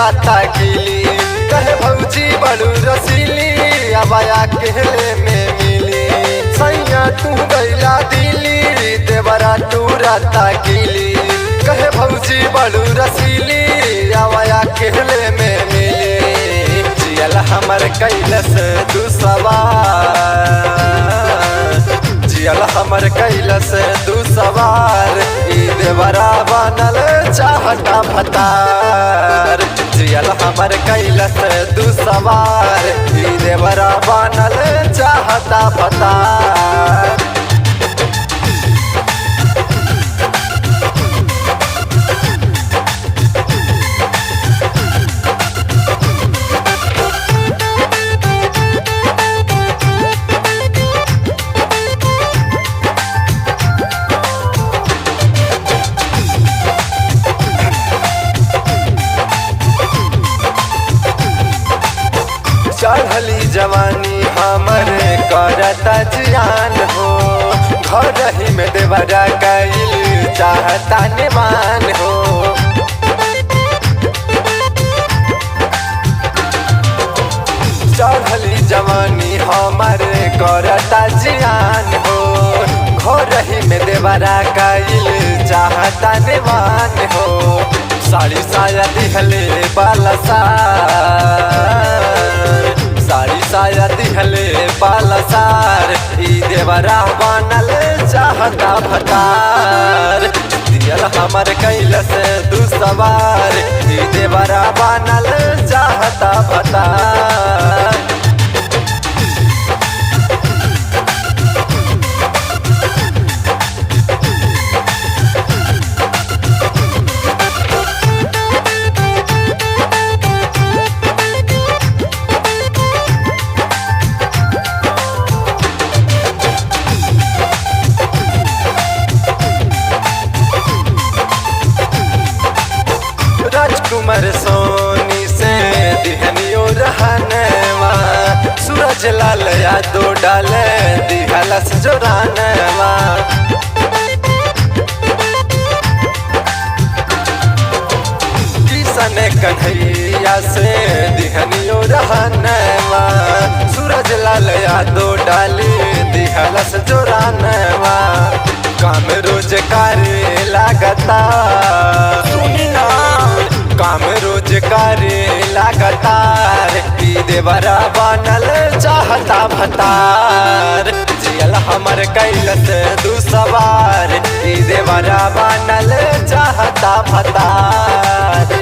खाता गिली कहे भौजी बड़ू रसीली अबाया केले में मिली सैया तू गैला दिली देवरा तू राता गिली कहे भौजी बड़ू रसीली अबाया केले में मिली जियल हमर कैलस जियल हमर कैलस दू सवार ई देवरा बनल चाहता भतार जियल हमर कैलस दू सवार ई देवरा बनल चाहता भतार चढ़ली जवानी हमर करता जियान हो घर ही में देवरा कैल चाहता निमान हो चढ़ली जवानी हमर करता जियान हो घर ही में देवरा कैल चाहता निमान हो साड़ी साया दिहले बालसार साड़ी साया दिहले बालसार ई देवरा बनल चाहता भतार दियल हमर कैलस दू सवार ई देवरा बनल चाहता भतार राजकुमार सोनी से दिहनियो रहनवा सूरज लाल यादो डाले दिहलस जोरानवा किसन कन्हैया से दिहनियो रहनवा सूरज लाल यादो डाले दिहलस जोरानवा काम रोजगार लागता सुनिना काम रोजगार लगातार ई देवरा बनल चाहता भतार जियल हमर कैलस दू सवार ई देवरा बनल चाहता भतार।